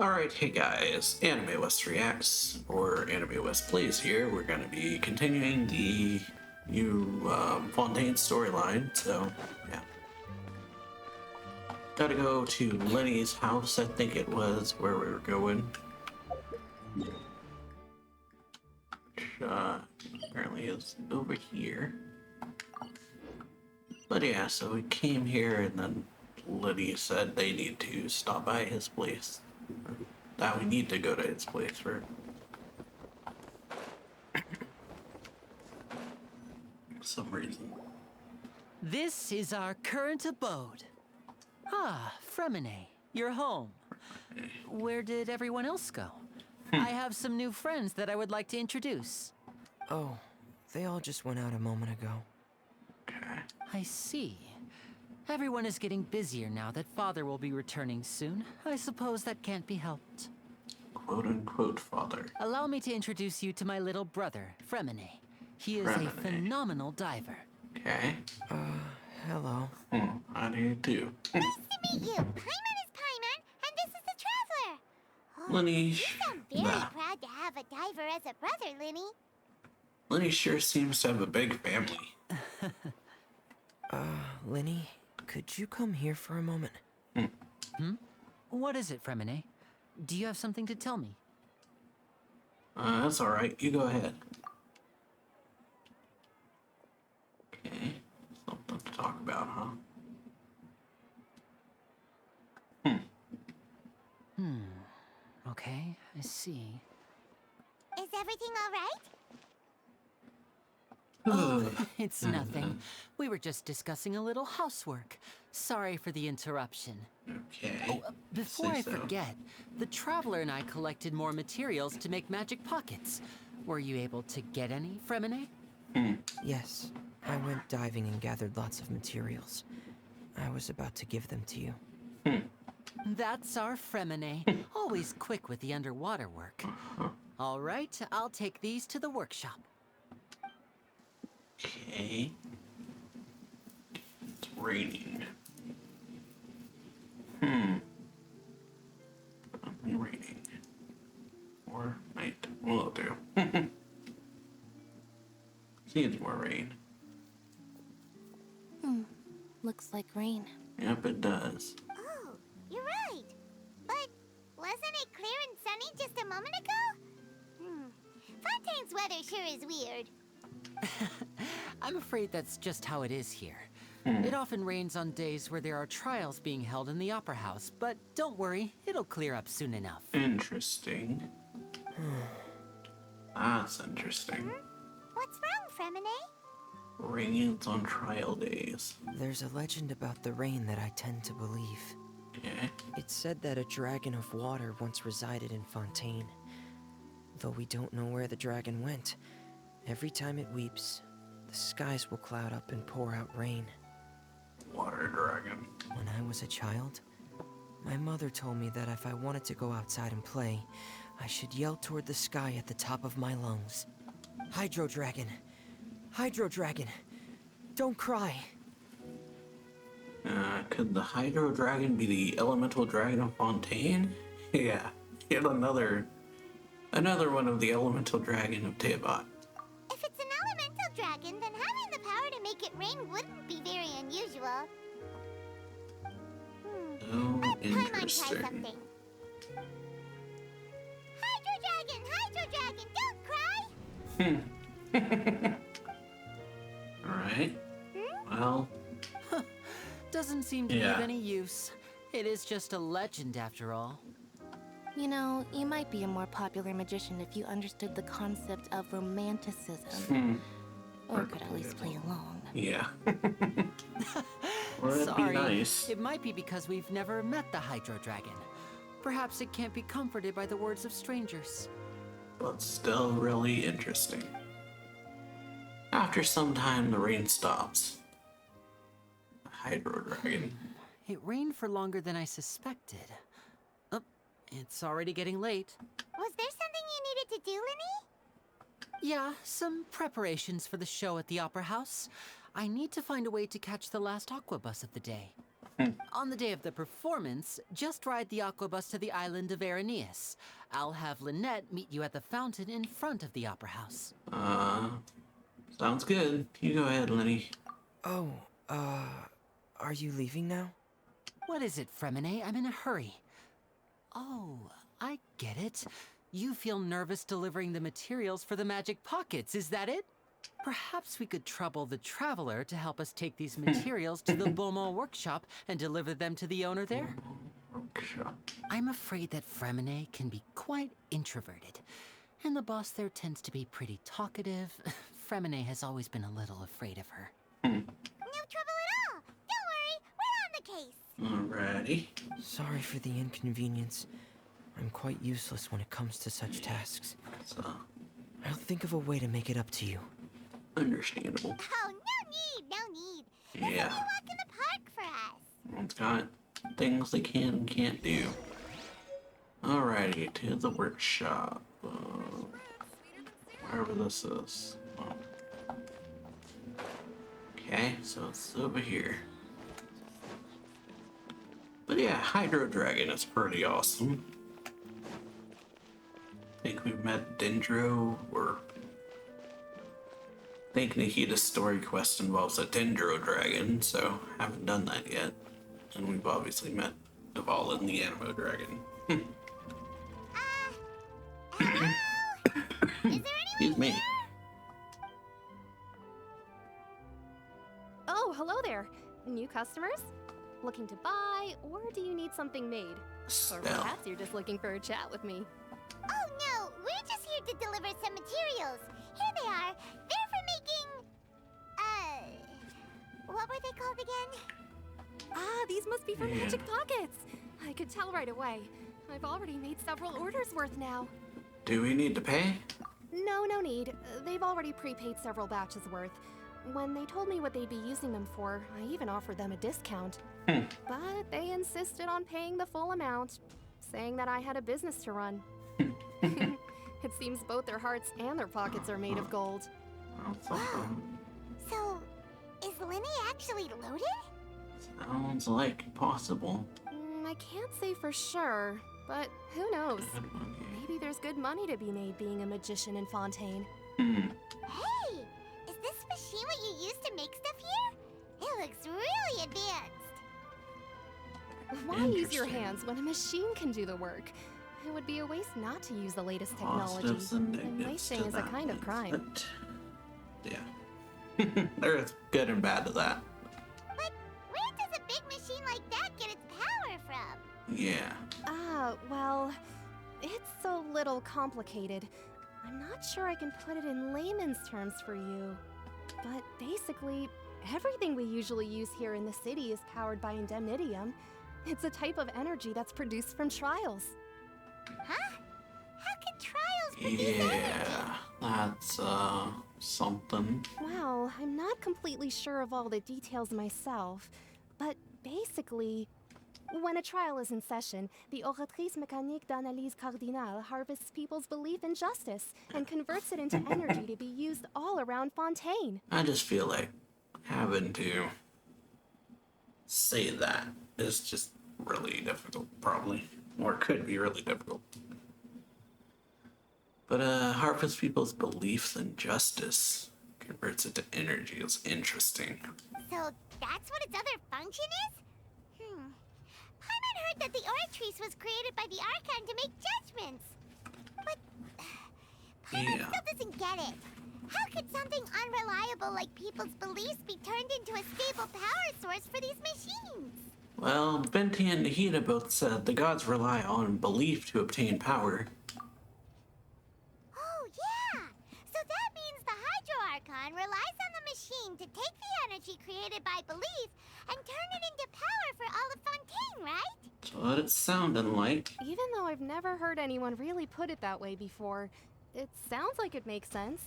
Alright, hey guys, Anime West Reacts, or Anime West Plays here. We're going to be continuing the new Fontaine storyline, so yeah. Gotta go to Lenny's house, I think it was where we were going. Which apparently is over here. But yeah, so we came here and then Lenny said they need to stop by his place. Now we need to go to his place for some reason. This is our current abode. Ah, Fremine, you're home. Where did everyone else go? I have some new friends that I would like to introduce. Oh, they all just went out a moment ago. Okay. I see. Everyone is getting busier now that Father will be returning soon. I suppose that can't be helped. Quote-unquote father. Allow me to introduce you to my little brother, Fremine. He is a Fremine. phenomenal diver. Okay. Hello. How do you do? Nice to meet you. Paimon is Paimon, and this is the Traveler. Oh, Lenny, you sound very proud to have a diver as a brother, Lenny. Lenny sure seems to have a big family. Lenny, could you come here for a moment? What is it, Fremine? Do you have something to tell me? That's alright. You go ahead. Okay. Something to talk about, huh? Okay, I see. Is everything all right? Oh, it's nothing. We were just discussing a little housework. Sorry for the interruption. Okay. Before Say I so. forget, the Traveler and I collected more materials to make magic pockets. Were you able to get any, Fremine? Yes, I went diving and gathered lots of materials. I was about to give them to you. That's our Fremine. Always quick with the underwater work. All right, I'll take these to the workshop. Okay. It's raining. Raining. Or night. Will do. Seems more rain. Looks like rain. Yep, it does. Oh, you're right. But wasn't it clear and sunny just a moment ago? Fontaine's weather sure is weird. I'm afraid that's just how it is here. It often rains on days where there are trials being held in the Opera House, but don't worry, it'll clear up soon enough. Interesting. That's interesting. What's wrong, Fremine? Rains on trial days. There's a legend about the rain that I tend to believe. Okay. It's said that a dragon of water once resided in Fontaine. Though we don't know where the dragon went, every time it weeps, the skies will cloud up and pour out rain. Water dragon. When I was a child, my mother told me that if I wanted to go outside and play, I should yell toward the sky at the top of my lungs. Hydro Dragon! Hydro Dragon! Don't cry! Could the Hydro Dragon be the elemental dragon of Fontaine? Yeah, yet another one of the elemental dragon of Teabot. If it's an elemental dragon, then having the power to make it rain wouldn't be very unusual. Oh, Let Paimon try interesting. something. Hydro dragon, don't cry! Alright. Well, Doesn't seem to be Yeah. of any use. It is just a legend after all. You know, you might be a more popular magician if you understood the concept of romanticism. Or could at least play along. yeah. Or it'd Sorry, be nice. it might be because we've never met the Hydro Dragon. Perhaps it can't be comforted by the words of strangers. But still really interesting. After some time, the rain stops. The Hydro Dragon. It rained for longer than I suspected. Oh, it's already getting late. Was there something you needed to do, Lenny? Yeah, some preparations for the show at the Opera House. I need to find a way to catch the last aqua bus of the day. On the day of the performance, just ride the aquabus to the island of Araneus. I'll have Lynette meet you at the fountain in front of the opera house. Sounds good. You go ahead, Lenny. Oh, are you leaving now? What is it, Fremine? I'm in a hurry. Oh, I get it. You feel nervous delivering the materials for the magic pockets, is that it? Perhaps we could trouble the traveler to help us take these materials to the Beaumont workshop and deliver them to the owner there. Workshop. I'm afraid that Fremine can be quite introverted, and the boss there tends to be pretty talkative. Fremine has always been a little afraid of her. No trouble at all. Don't worry, we're on the case. Alrighty. Sorry for the inconvenience. I'm quite useless when it comes to such tasks. So, I'll think of a way to make it up to you. understandable. Oh, no need. This will be a Yeah. walk in the park for us. Everyone's got things they can and can't do. Alrighty, to the workshop. Wherever this is. Oh. Okay, so it's over here. But yeah, Hydro Dragon is pretty awesome. I think we've met Dendro, or I think Nikita's story quest involves a Dendro Dragon, so haven't done that yet. And we've obviously met Deval and the Animo Dragon. Hello? Is there Excuse anyone me. here? Oh, hello there. New customers? Looking to buy, or do you need something made? Or Stell. perhaps you're just looking for a chat with me. Oh no, we're just here to deliver some materials. Here they are. They're for making... what were they called again? Ah, these must be for Yeah. magic pockets. I could tell right away. I've already made several orders worth now. Do we need to pay? No need. They've already prepaid several batches worth. When they told me what they'd be using them for, I even offered them a discount. But they insisted on paying the full amount, saying that I had a business to run. It seems both their hearts and their pockets are made of gold. So, is Linny actually loaded? Sounds like possible. I can't say for sure, but who knows? Good one, Maybe there's good money to be made being a magician in Fontaine. Hey, is this machine what you use to make stuff here? It looks really advanced. Why use your Interesting. hands when a machine can do the work? It would be a waste not to use the latest technology. Positives and And negatives to wasting is a that, kind of crime. but, yeah. There's good and bad to that. But where does a big machine like that get its power from? Yeah. Well, it's a little complicated. I'm not sure I can put it in layman's terms for you. But basically, everything we usually use here in the city is powered by indemnitium. It's a type of energy that's produced from trials. Huh? How can trials produce energy? Yeah. That's, something. Well, I'm not completely sure of all the details myself, but basically, when a trial is in session, the Oratrice Mécanique d'Analyse Cardinale harvests people's belief in justice and converts it into energy to be used all around Fontaine. I just feel like having to say that is just really difficult, probably. Or could be really difficult. But, harvest people's beliefs in justice, converts it to energy is interesting. So that's what its other function is? Paimon heard that the Oratrice was created by the Archon to make judgments. But Paimon Yeah. still doesn't get it. How could something unreliable like people's beliefs be turned into a stable power source for these machines? Well, Venti and Nahida both said the gods rely on belief to obtain power. Oh, yeah! So that means the Hydro Archon relies on the machine to take the energy created by belief and turn it into power for all of Fontaine, right? That's what it sounded like. Even though I've never heard anyone really put it that way before, it sounds like it makes sense.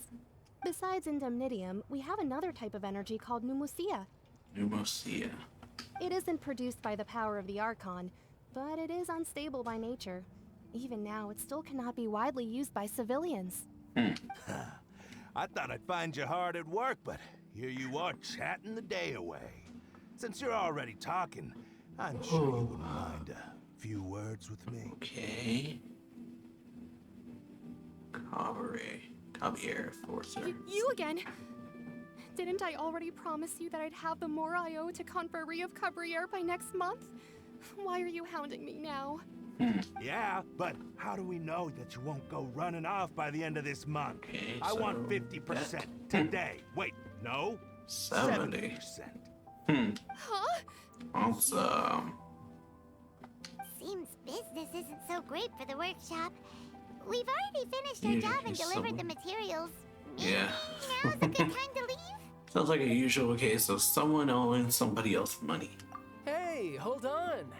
Besides indemnitium, we have another type of energy called pneumosia. Pneumosia. It isn't produced by the power of the Archon, but it is unstable by nature. Even now, it still cannot be widely used by civilians. I thought I'd find you hard at work, but here you are chatting the day away. Since you're already talking, I'm sure you wouldn't mind a few words with me. Okay. Cavier Forcer. You again? Didn't I already promise you that I'd have the more I owe to Confrérie of Cabriere by next month? Why are you hounding me now? Yeah, but how do we know that you won't go running off by the end of this month? Okay, I want so 50% today. Wait, no? 70. 70%. Huh? Awesome. Seems business isn't so great for the workshop. We've already finished our Yeah, job and delivered someone- the materials. Yeah. Now's a good time to leave. Sounds like a usual case of someone owing somebody else money. Hey, hold on.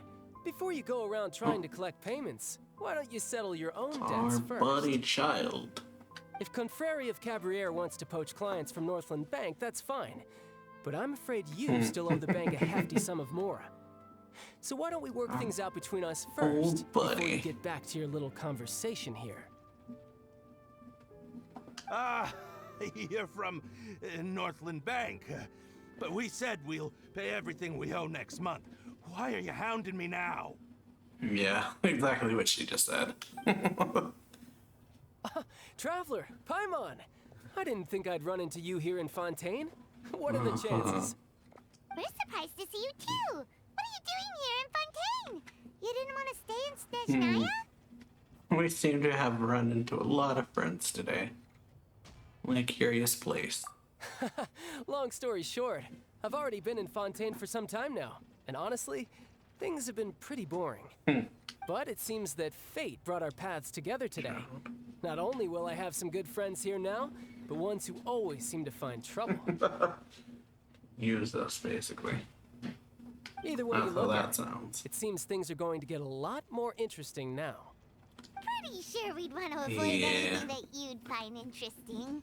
Before you go around trying to collect payments, why don't you settle your own Our debts first? buddy child. If Confrérie of Cabriere wants to poach clients from Northland Bank, that's fine. But I'm afraid you still owe the bank a hefty sum of mora. So why don't we work things out between us first before buddy. you get back to your little conversation here? You're from Northland Bank. But we said we'll pay everything we owe next month. Why are you hounding me now? Yeah, exactly what she just said. Traveler, Paimon! I didn't think I'd run into you here in Fontaine. What are the chances? We're surprised to see you too. What are you doing here in Fontaine? You didn't want to stay in Snezhnaya? We seem to have run into a lot of friends today. What a curious place. Long story short, I've already been in Fontaine for some time now, and honestly, things have been pretty boring. But it seems that fate brought our paths together today. Not only will I have some good friends here now, but ones who always seem to find trouble. Use us, basically. Either way you That's how look that at it, sounds. it seems things are going to get a lot more interesting now. Pretty sure we'd want to avoid Yeah. anything that you'd find interesting.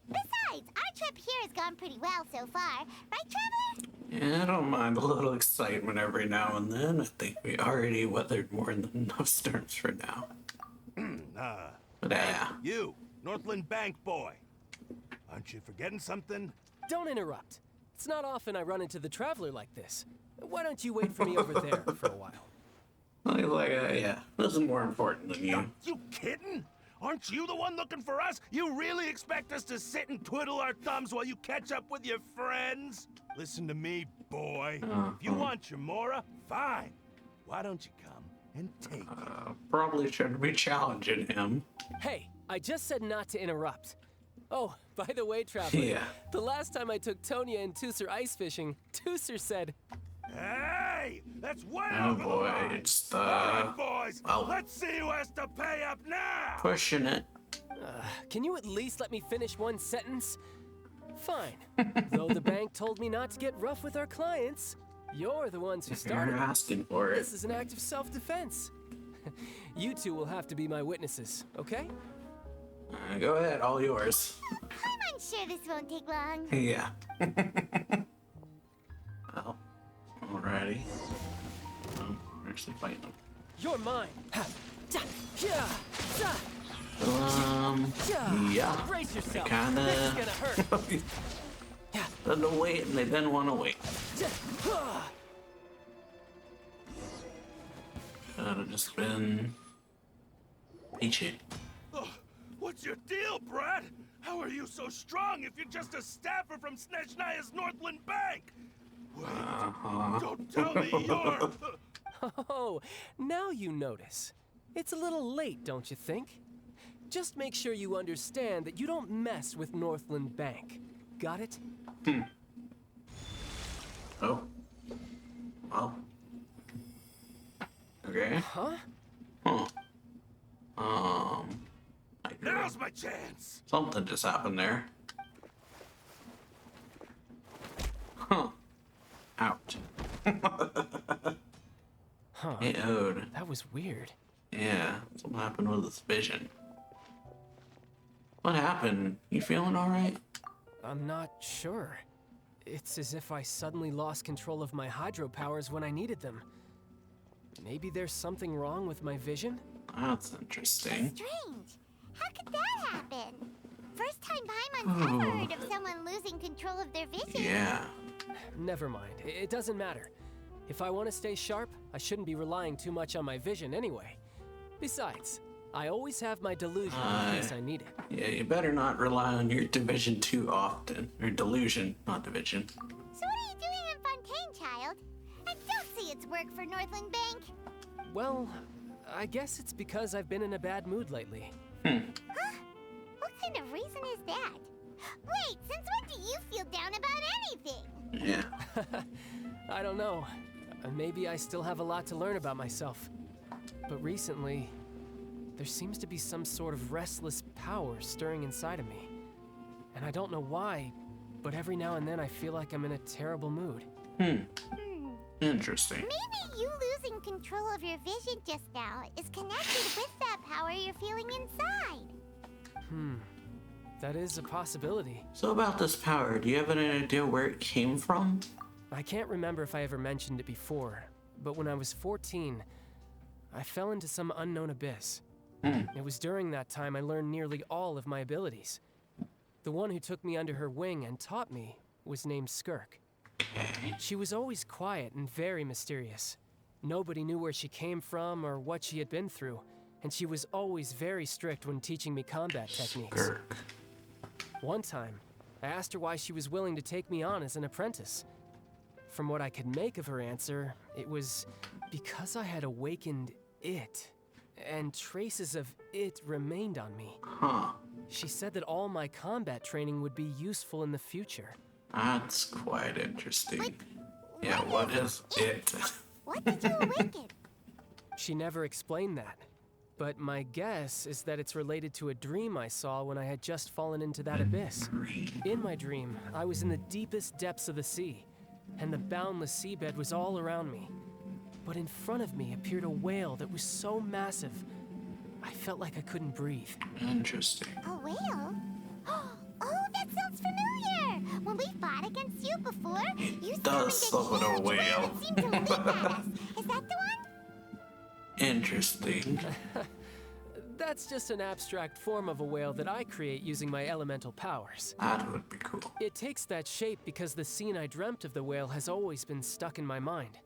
Besides, our trip here has gone pretty well so far. Right, Traveler? Yeah, I don't mind a little excitement every now and then. I think we already weathered more than enough storms for now. But yeah. You, Northland Bank boy. Aren't you forgetting something? Don't interrupt. It's not often I run into the Traveler like this. Why don't you wait for me over there for a while? Yeah, this is more important than you. You kidding? Aren't you the one looking for us? You really expect us to sit and twiddle our thumbs while you catch up with your friends? Listen to me, boy. If you want your mora, fine. Why don't you come and take it? Probably shouldn't be challenging him. Hey, I just said not to interrupt. Oh, by the way, Traveler, Yeah. the last time I took Tonya and Tusser ice fishing, Tusser said, Hey, that's way Oh over the boy, line. it's All right, boys, well- let's see who has to pay up now. Pushing it. can you at least let me finish one sentence? Fine. Though the bank told me not to get rough with our clients, you're the ones who You're started it. asking for it. This is an act of self-defense. You two will have to be my witnesses, okay? Go ahead, all yours. I'm unsure this won't take long. Yeah. Well, alrighty. Oh, we're actually fighting them. You're mine. Ha, da, yeah, da, Yeah. brace yourself. Kinda. This is gonna hurt. Yeah, Then to wait, and they didn't want to wait. da, ha. Should have just been patient. Ugh, what's your deal, Brad? How are you so strong if you're just a staffer from Snezhnaya's Northland Bank? Wait, don't tell me you're... Oh, now you notice. It's a little late, don't you think? Just make sure you understand that you don't mess with Northland Bank. Got it? Oh. Well. Okay. Huh? Huh. I agree. Now's my chance. Something just happened there. Huh. Out. Huh. Hey, Ode. That was weird. Yeah, something happened with his vision. What happened? You feeling alright? I'm not sure. It's as if I suddenly lost control of my hydro powers when I needed them. Maybe there's something wrong with my vision? That's interesting. Strange. How could that happen? First time Paimon's ever heard of someone losing control of their vision. Yeah. Never mind. It doesn't matter. If I want to stay sharp, I shouldn't be relying too much on my vision anyway. Besides, I always have my delusion in case I need it. Yeah, you better not rely on your division too often. Or delusion, not division. So what are you doing in Fontaine, child? And don't say it's work for Northland Bank. Well, I guess it's because I've been in a bad mood lately. Huh? What kind of reason is that? Wait, since when do you feel down about anything? Yeah. I don't know. Maybe I still have a lot to learn about myself. But recently, there seems to be some sort of restless power stirring inside of me. And I don't know why, but every now and then I feel like I'm in a terrible mood. Interesting. Maybe you losing control of your vision just now is connected with that power you're feeling inside. That is a possibility. So about this power, do you have any idea where it came from? I can't remember if I ever mentioned it before, but when I was 14, I fell into some unknown abyss. It was during that time I learned nearly all of my abilities. The one who took me under her wing and taught me was named Skirk. She was always quiet and very mysterious. Nobody knew where she came from or what she had been through, and she was always very strict when teaching me combat techniques. Skirk. One time, I asked her why she was willing to take me on as an apprentice. From what I could make of her answer, it was because I had awakened it, and traces of it remained on me. Huh. She said that all my combat training would be useful in the future. That's quite interesting. Like, Yeah, what is it? What did you awaken? She never explained that, but my guess is that it's related to a dream I saw when I had just fallen into that abyss. In my dream, I was in the deepest depths of the sea, and the boundless seabed was all around me. But in front of me appeared a whale that was so massive, I felt like I couldn't breathe. Interesting. A whale? Oh, that sounds familiar! When we fought against you before, you does summoned summon a huge whale. that seemed to leap at us. Is that the one? Interesting. That's just an abstract form of a whale that I create using my elemental powers. That would be cool. It takes that shape because the scene I dreamt of the whale has always been stuck in my mind.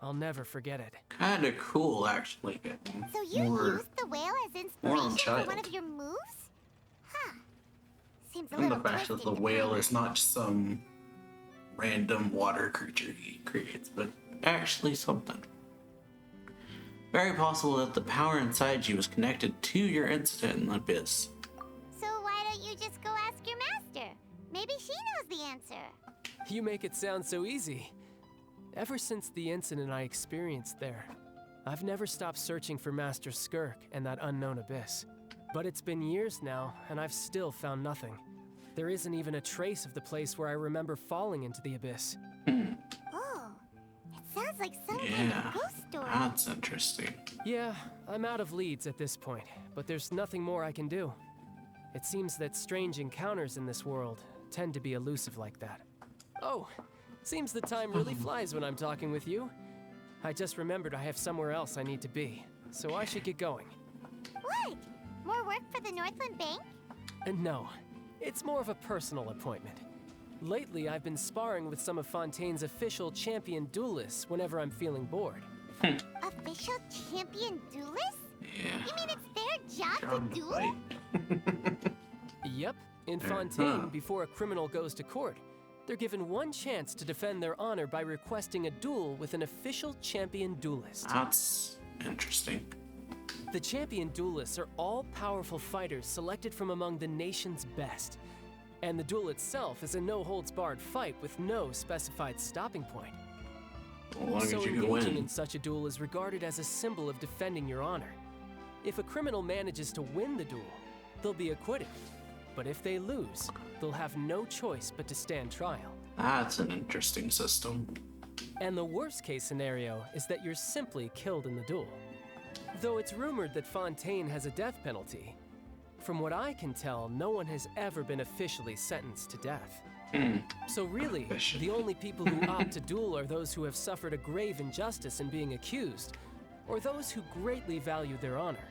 I'll never forget it. Kinda cool, actually. So you used the whale as inspiration for child. one of your moves? Huh. Seems a And the little fact that twisted the to whale find. is not just some random water creature he creates, but actually something. Very possible that the power inside you is connected to your incident in the abyss. So why don't you just go ask your master? Maybe she knows the answer. You make it sound so easy. Ever since the incident I experienced there, I've never stopped searching for Master Skirk and that unknown abyss. But it's been years now, and I've still found nothing. There isn't even a trace of the place where I remember falling into the abyss. Oh, it sounds like some kind Yeah, of ghost story. that's interesting. Yeah, I'm out of leads at this point, but there's nothing more I can do. It seems that strange encounters in this world tend to be elusive like that. Oh, seems the time really flies when I'm talking with you. I just remembered I have somewhere else I need to be, so I should get going. What? More work for the Northland Bank? No, it's more of a personal appointment. Lately, I've been sparring with some of Fontaine's official champion duelists whenever I'm feeling bored. Official champion duelists? Yeah. You mean it's their job Job to to duel? fight. Yep, in Huh. Fontaine, before a criminal goes to court, they're given one chance to defend their honor by requesting a duel with an official champion duelist. That's interesting. The champion duelists are all-powerful fighters selected from among the nation's best. And the duel itself is a no-holds-barred fight with no specified stopping point. As long as So you can engaging win. in such a duel is regarded as a symbol of defending your honor. If a criminal manages to win the duel, they'll be acquitted. But if they lose, they'll have no choice but to stand trial. That's an interesting system. And the worst-case scenario is that you're simply killed in the duel. Though it's rumored that Fontaine has a death penalty, from what I can tell, no one has ever been officially sentenced to death. So really, Officially. the only people who opt to duel are those who have suffered a grave injustice in being accused, or those who greatly value their honor.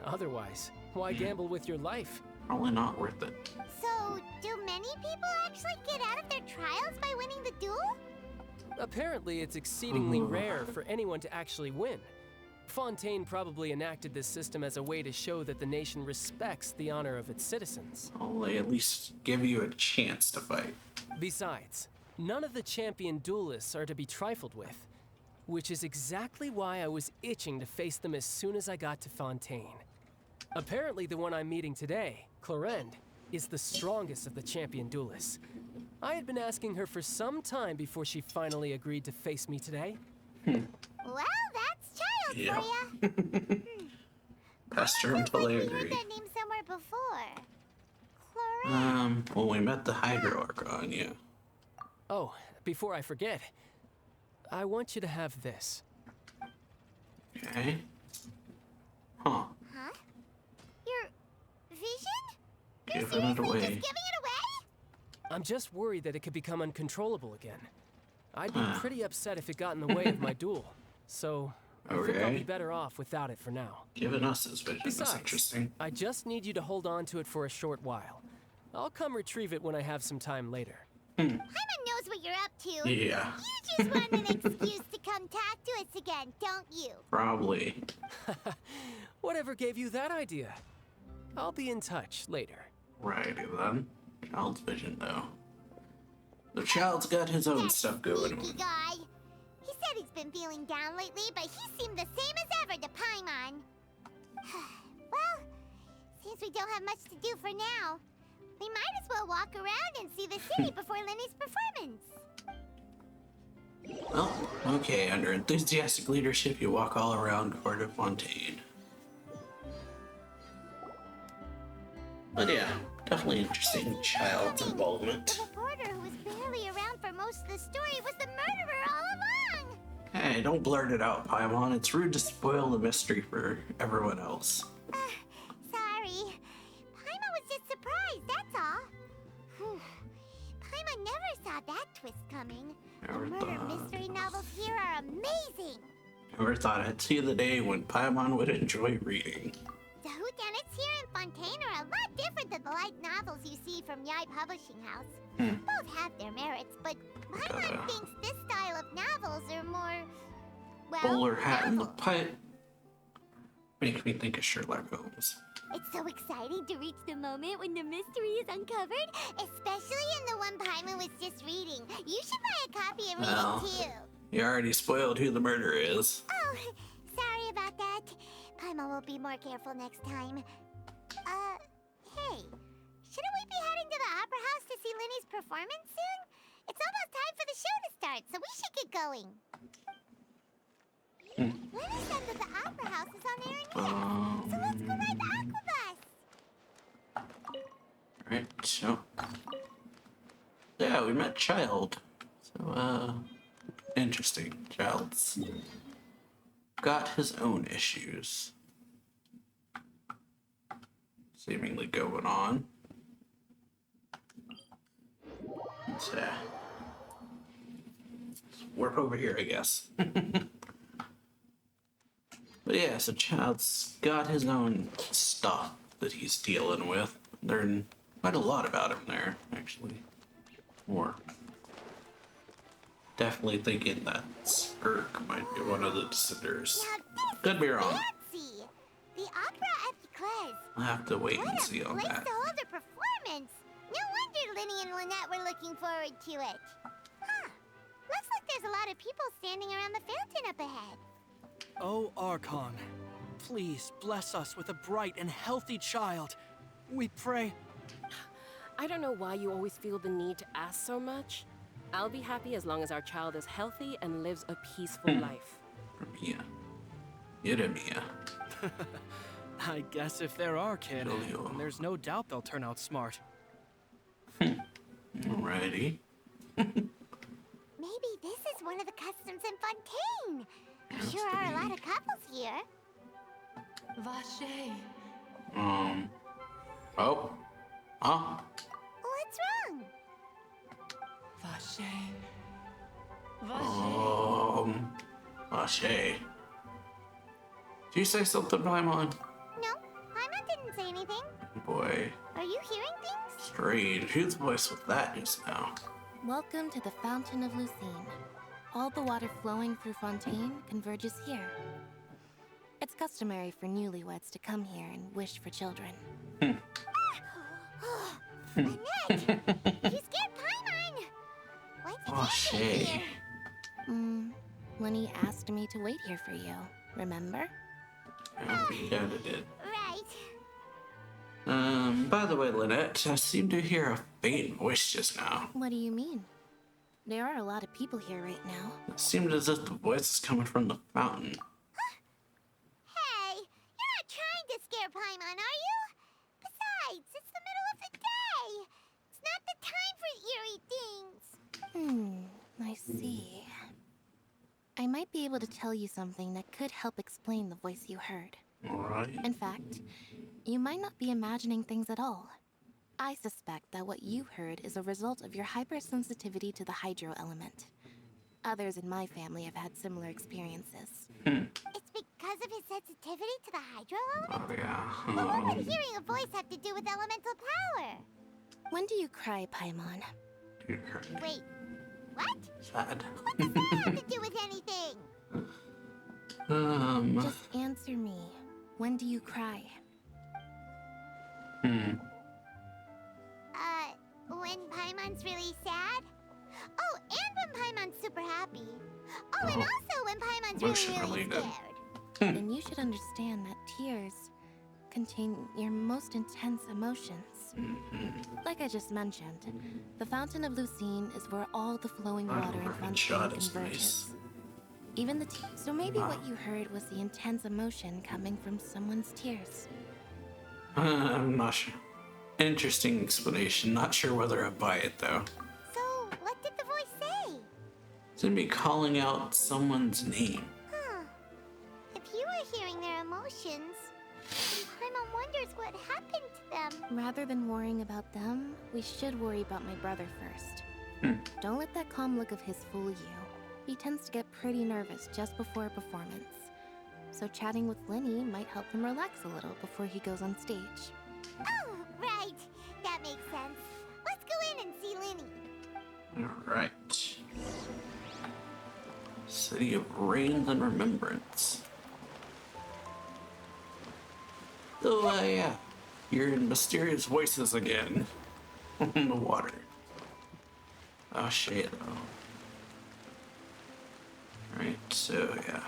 Otherwise, why gamble with your life? Probably not worth it. So, do many people actually get out of their trials by winning the duel? Apparently, it's exceedingly rare for anyone to actually win. Fontaine probably enacted this system as a way to show that the nation respects the honor of its citizens. Well, they at least give you a chance to fight. Besides, none of the champion duelists are to be trifled with, which is exactly why I was itching to face them as soon as I got to Fontaine. Apparently, the one I'm meeting today, Clorinde, is the strongest of the champion duelists. I had been asking her for some time before she finally agreed to face me today. Well, that's child Yeah. for ya. Pester him till they I heard agree. that name somewhere before. Clorinde. Well, we met the Hydro Archon, yeah. Oh, before I forget, I want you to have this. Okay. Huh. Huh? Your vision? You're Giving it seriously away. just giving it away? I'm just worried that it could become uncontrollable again. I'd be pretty upset if it got in the way of my duel, so I think I'll be Okay. better off without it for now. Giving us his vision. That's Besides, interesting. I just need you to hold on to it for a short while. I'll come retrieve it when I have some time later. Paimon knows what you're up to. Yeah, You just want an excuse to come talk to us again, don't you? probably. Whatever gave you that idea? I'll be in touch later. Righty then. Child's vision, though. The child's got his own That stuff going sneaky on. guy. He said he's been feeling down lately, but he seemed the same as ever to Paimon. Well, since we don't have much to do for now, we might as well walk around and see the city before Lenny's performance. Well, okay, under enthusiastic leadership, you walk all around Court of Fontaine. But yeah, definitely interesting child's involvement. The reporter who was barely around for most of the story was the murderer all along. Hey, don't blurt it out, Paimon. It's rude to spoil the mystery for everyone else. Sorry. Paimon was just surprised, that's all. Whew. Paimon never saw that twist coming. Never Murder thought. mystery novels here are amazing. Never thought I'd see the day when Paimon would enjoy reading. The whodunits here in Fontaine are a lot different than the light novels you see from Yai Publishing House. Both have their merits, but Paimon Gotta- thinks this style of novels are more, well, Bowler hat in the novel. pipe. Makes me think of Sherlock Holmes. It's so exciting to reach the moment when the mystery is uncovered, especially in the one Paimon was just reading. You should buy a copy and read Well. it too. You already spoiled who the murderer is. Oh, sorry about that. Paimon will be more careful next time. Hey, shouldn't we be heading to the Opera House to see Lenny's performance soon? It's almost time for the show to start, so we should get going. Lenny said that the Opera House is on there and so let's go ride the Aquabus. Right, so. Yeah, we met Child. So, interesting. Child's got his own issues. Seemingly going on. Let's warp over here, I guess. But yeah, so Child's got his own stuff that he's dealing with. Learn quite a lot about him there, actually. Or definitely thinking that Skirk might be one of the dissenters. Now this Could be is wrong. fancy. The Opera Epiclese. I'll have to wait and What a see on place that. to hold a performance. No wonder Lenny and Lynette were looking forward to it. Huh. Looks like there's a lot of people standing around the fountain up ahead. Oh, Archon, please bless us with a bright and healthy child. We pray. I don't know why you always feel the need to ask so much. I'll be happy as long as our child is healthy and lives a peaceful life. Mia. Mia. I guess if there are kid, Julio. then there's no doubt they'll turn out smart. Alrighty. Maybe this is one of the customs in Fontaine. There sure are a lot of couples here. Vache. Oh. Huh? What's wrong? Vache. Vache. Did you say something, Paimon? No, Paimon didn't say anything. Boy, Are you hearing things? strange. Whose voice was that just now? Welcome to the Fountain of Lucine. All the water flowing through Fontaine converges here. It's customary for newlyweds to come here and wish for children. Lynette! You scared Paimon! Why did Oh, you stay Shay. here? Lenny asked me to wait here for you, remember? Yeah, it did. Right. By the way, Lynette, I seem to hear a faint voice just now. What do you mean? There are a lot of people here right now. It seemed as if the voice is coming from the fountain. Hey, you're not trying to scare Paimon, are you? Besides, it's the middle of the day. It's not the time for eerie things. I see. I might be able to tell you something that could help explain the voice you heard. Alright. In fact, you might not be imagining things at all. I suspect that what you heard is a result of your hypersensitivity to the hydro element. Others in my family have had similar experiences. It's because of his sensitivity to the hydro element? Oh, yeah. But what would hearing a voice have to do with elemental power? When do you cry, Paimon? Dude, correct. Wait, what? Sad. What does that have to do with anything? Just answer me. When do you cry? When Paimon's really sad? Oh, and when Paimon's super happy. Oh, and also when Paimon's really Emotion-related. scared. Then you should understand that tears contain your most intense emotions. Like I just mentioned, the Fountain of Lucine is where all the flowing water in Fontaine shot is converges. nice. Even the so maybe what you heard was the intense emotion coming from someone's tears. I'm not sure. Interesting explanation. Not sure whether I buy it though. So, what did the voice say? It's gonna be calling out someone's name. Huh. If you were hearing their emotions, then Paimon wonders what happened to them. Rather than worrying about them, we should worry about my brother first. Don't let that calm look of his fool you. He tends to get pretty nervous just before a performance. So chatting with Lenny might help him relax a little before he goes on stage. Oh, right. That makes sense. Let's go in and see Linny. Alright. City of Rains and Remembrance. Oh, yeah. Hearing mysterious voices again. In the water. Oh, shit, though. Alright, so, yeah.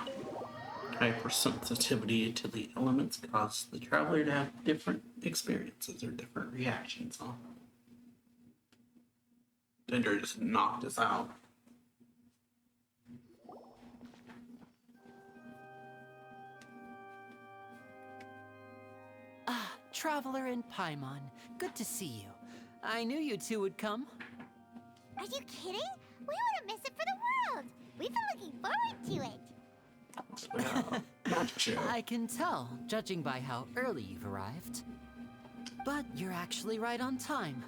Hypersensitivity to the elements causes the traveler to have different experiences or different reactions, huh? Dender just knocked us out. Traveler and Paimon, good to see you. I knew you two would come. Are you kidding? We wouldn't miss it for the world. We've been looking forward to it. Not sure. I can tell, judging by how early you've arrived. But you're actually right on time.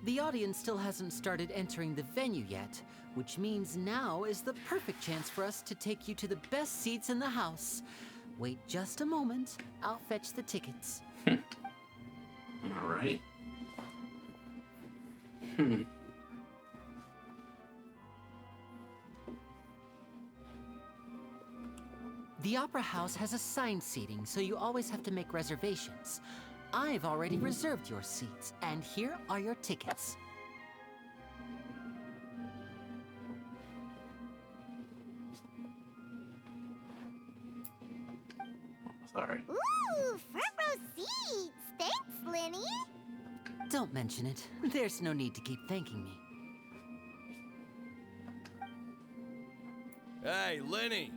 The audience still hasn't started entering the venue yet, which means now is the perfect chance for us to take you to the best seats in the house. Wait just a moment, I'll fetch the tickets. Alright. The Opera House has assigned seating, so you always have to make reservations. I've already reserved your seats, and here are your tickets. Sorry. Ooh, front row seats. Thanks, Linny. Don't mention it. There's no need to keep thanking me. Hey, Lenny,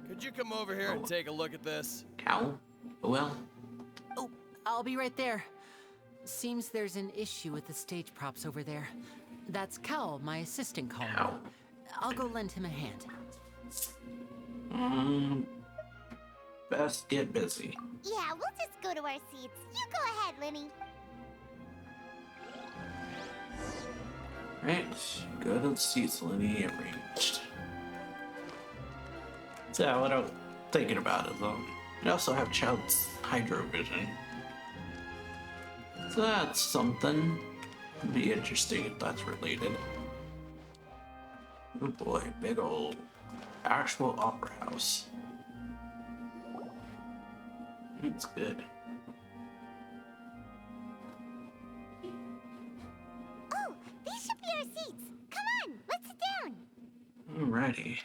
could you come over here and take a look at this? Cow? Well, Oh, I'll be right there. Seems there's an issue with the stage props over there. That's Cal, my assistant, calling. Cow. I'll go lend him a hand. Best get busy. Yeah, we'll just go to our seats. You go ahead, Linny. Right, go to the seats, Lenny arranged. So what I'm thinking about is, I also have Child's hydro vision. So that's something. Be interesting if that's related. Oh boy, big old actual opera house. It's good. Oh, these should be our seats. Come on, let's sit down. Alrighty.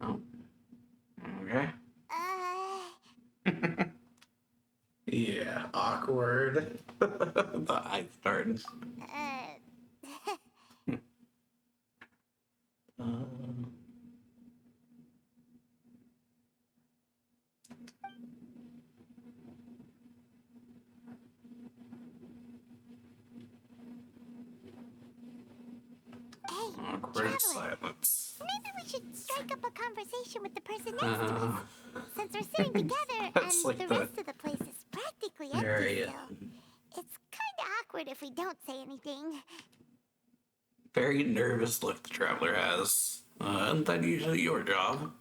Oh. Okay. Yeah, awkward. The eye starting. Awkward Traveler. silence. Maybe we should strike up a conversation with the person next to us. Since we're sitting together That's and like the the rest of the place is practically area. empty still. It's kind of awkward if we don't say anything. Very nervous look the traveler has. Isn't that usually your job?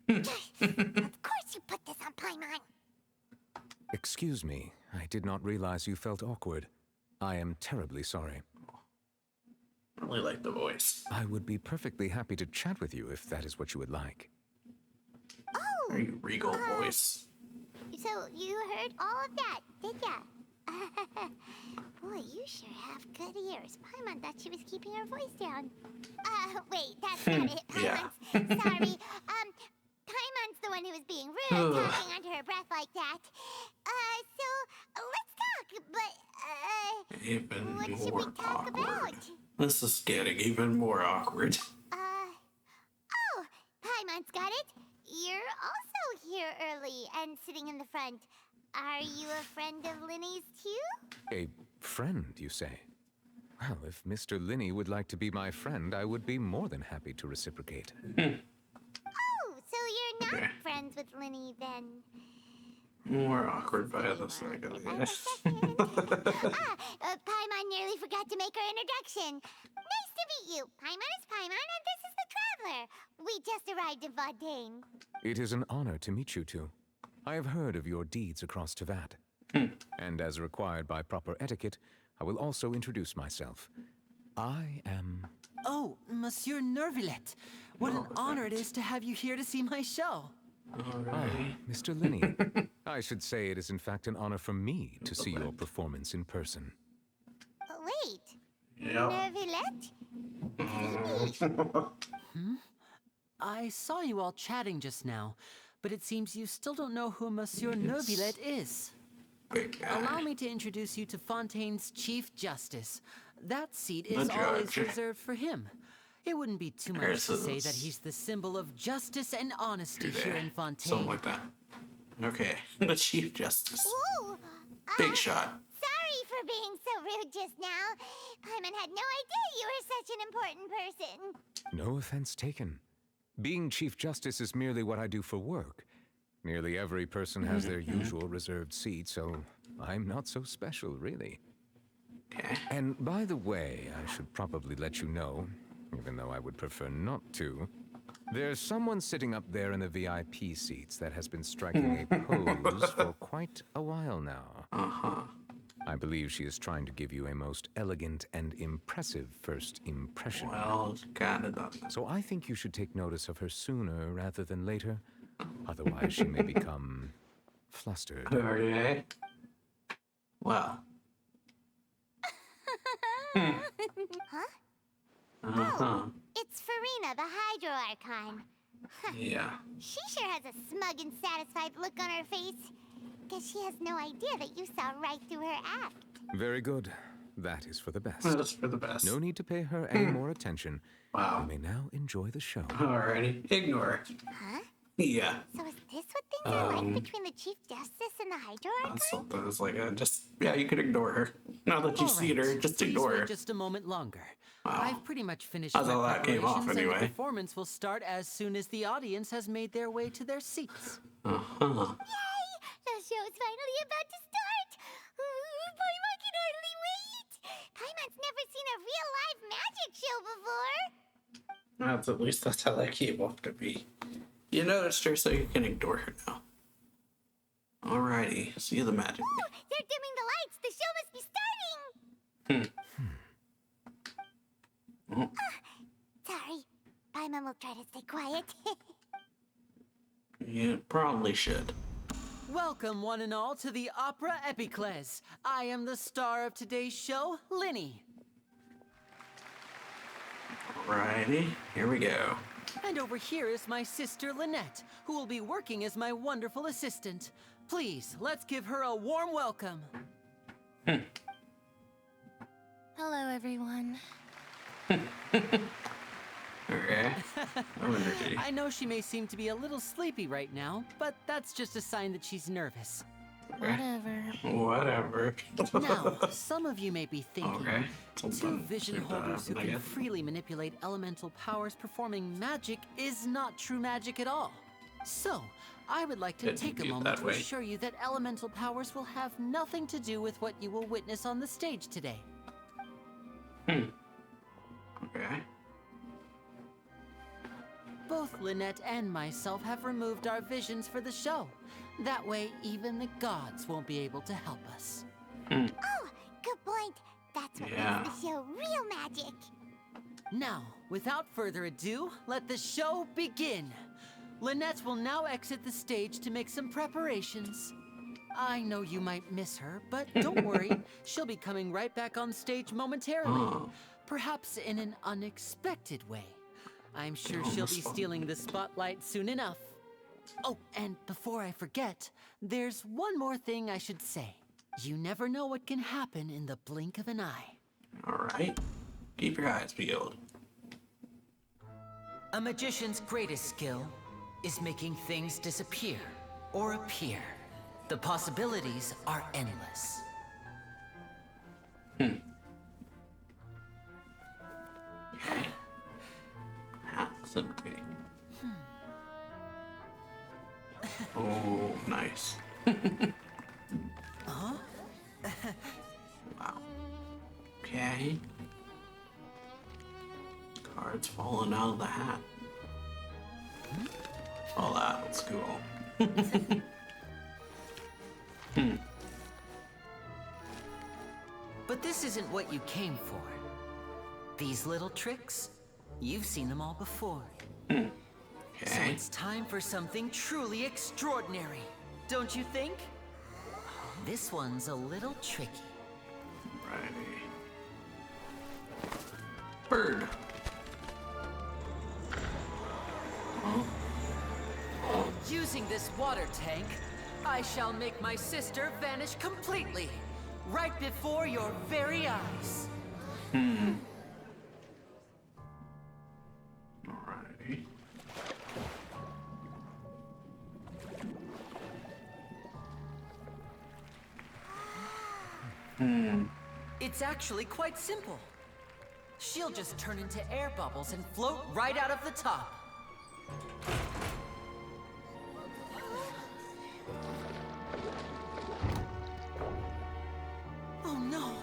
You little... Of course you put this on Paimon. Excuse me, I did not realize you felt awkward. I am terribly sorry. I really like the voice. I would be perfectly happy to chat with you if that is what you would like. Oh! Very regal voice. So you heard all of that, did ya? Boy, you sure have good ears. Paimon thought she was keeping her voice down. Wait, that's not it, Yeah. Paimon's. Sorry. Paimon's the one who was being rude, talking under her breath like that. So let's talk, but, Even what should more we talk awkward. about? This is getting even more awkward. Oh, Paimon's got it. You're also here early and sitting in the front. Are you a friend of Linny's too? A friend, you say? Well, if Mr. Linney would like to be my friend, I would be more than happy to reciprocate. Oh, so you're not Okay. friends with Linny then? More awkward by the second. Paimon nearly forgot to make her introduction. Nice to meet you. Paimon is Paimon, and this is the Traveler. We just arrived in Fontaine. It is an honor to meet you two. I have heard of your deeds across Tevat. And as required by proper etiquette, I will also introduce myself. I am... Oh, Monsieur Nervillet. What an honor it is to have you here to see my show. Alrighty. Mr. Linney. I should say it is in fact an honor for me to see your performance in person. Wait, Yep. Nervillet? I saw you all chatting just now, but it seems you still don't know who Monsieur Nervillet is. Big guy. Allow me to introduce you to Fontaine's Chief Justice. That seat is The always judge. reserved for him. It wouldn't be too much to say that he's the symbol of justice and honesty here in Fontaine. Something like that. Okay. The Chief Justice. Ooh, Big shot. sorry for being so rude just now. Paimon had no idea you were such an important person. No offense taken. Being Chief Justice is merely what I do for work. Nearly every person has their usual reserved seat, so I'm not so special, really. Okay. And by the way, I should probably let you know, even though I would prefer not to, there's someone sitting up there in the VIP seats that has been striking a pose for quite a while now. Uh-huh. I believe she is trying to give you a most elegant and impressive first impression. Well, kind of done. So I think you should take notice of her sooner rather than later. Otherwise, she may become flustered. Okay. Well. Huh? Uh-huh. It's Farina, the Hydro Archon. Yeah. She sure has a smug and satisfied look on her face. Guess she has no idea that you saw right through her act. Very good. That is for the best. That's for the best. No need to pay her any more attention. Wow. You may now enjoy the show. Alrighty. Ignore. Huh? Yeah. So is this what things are like between the Chief Justice and the Hydro Archon? That's something. It's like yeah, you could ignore her. Now that you've All seen right, her, just please ignore wait her. just a moment longer. Wow. I've pretty much finished That's my how that came off preparations, and anyway. the performance will start as soon as the audience has made their way to their seats. Uh-huh. Yay! The show's finally about to start! Paimon can hardly wait! Paimon's never seen a real live magic show before! That's how that came off to be. You noticed her, so you can ignore her now. Alrighty, see the magic. Oh, they're dimming the lights. The show must be starting. Oh. Sorry. Paimon will try to stay quiet. You probably should. Welcome, one and all, to the Opera Epicles. I am the star of today's show, Linny. Alrighty, here we go. And over here is my sister, Lynette, who will be working as my wonderful assistant. Please, let's give her a warm welcome. Hello, everyone. Okay. Energy. I know she may seem to be a little sleepy right now, but that's just a sign that she's nervous. Whatever. Whatever. Now, some of you may be thinking, Okay. two Something vision seemed to holders who happen, I can guess. freely manipulate elemental powers performing magic is not true magic at all. So, I would like to Didn't take a view it moment that to way. assure you that elemental powers will have nothing to do with what you will witness on the stage today. Okay. Both Lynette and myself have removed our visions for the show. That way, even the gods won't be able to help us. Oh, good point. That's what Yeah. makes the show real magic. Now, without further ado, let the show begin. Lynette will now exit the stage to make some preparations. I know you might miss her, but don't worry. She'll be coming right back on stage momentarily. Oh. Perhaps in an unexpected way. I'm sure Get on she'll the be spot. stealing the spotlight soon enough. Oh, and before I forget, there's one more thing I should say. You never know what can happen in the blink of an eye. Alright. Keep your eyes peeled. A magician's greatest skill is making things disappear or appear. The possibilities are endless. Okay. Absolutely. Oh, nice. Huh? Wow. Okay. Cards falling out of the hat. Oh, that's cool. But this isn't what you came for. These little tricks, you've seen them all before. So Okay. it's time for something truly extraordinary, don't you think? This one's a little tricky. Righty. Bird. Oh. Using this water tank, I shall make my sister vanish completely, right before your very eyes. Alrighty. It's actually quite simple. She'll just turn into air bubbles and float right out of the top. Oh no!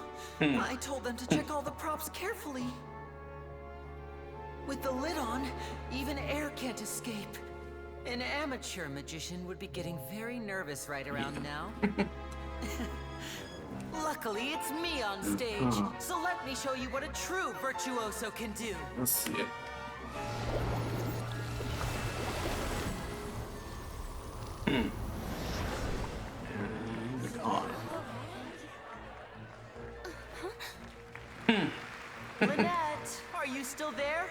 I told them to check all the props carefully. With the lid on, even air can't escape. An amateur magician would be getting very nervous right around now. Luckily, it's me on stage, so let me show you what a true virtuoso can do. Let's see it. And on. Lynette, are you still there?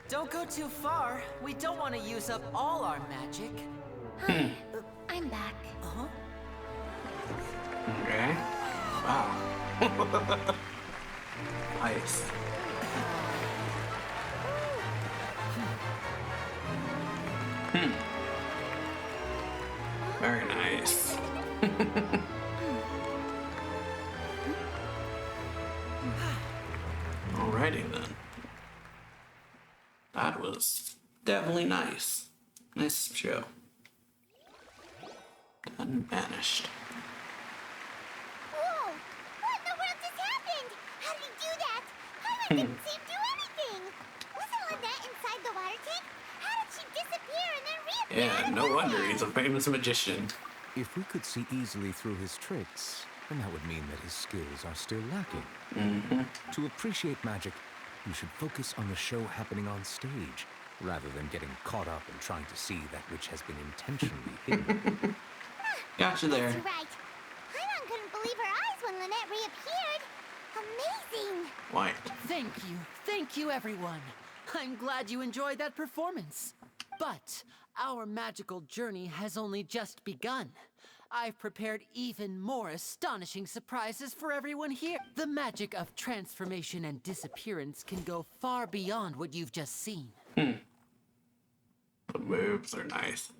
Don't go too far. We don't want to use up all our magic. Hi, I'm back. Uh-huh. Okay. Wow. Nice. Very nice. Alrighty then. That was definitely nice. Nice show. Done vanished. Whoa! What in the world just happened? How did he do that? Paimon didn't seem to do anything. Wasn't Lynette inside the water tank? How did she disappear and then reappear? Yeah, no wonder he's a famous magician. If we could see easily through his tricks, then that would mean that his skills are still lacking. To appreciate magic, you should focus on the show happening on stage, rather than getting caught up in trying to see that which has been intentionally hidden. Gotcha there. You're right. Paimon couldn't believe her eyes when Lynette reappeared. Amazing. What? Thank you, everyone. I'm glad you enjoyed that performance. But our magical journey has only just begun. I've prepared even more astonishing surprises for everyone here. The magic of transformation and disappearance can go far beyond what you've just seen. The moves are nice.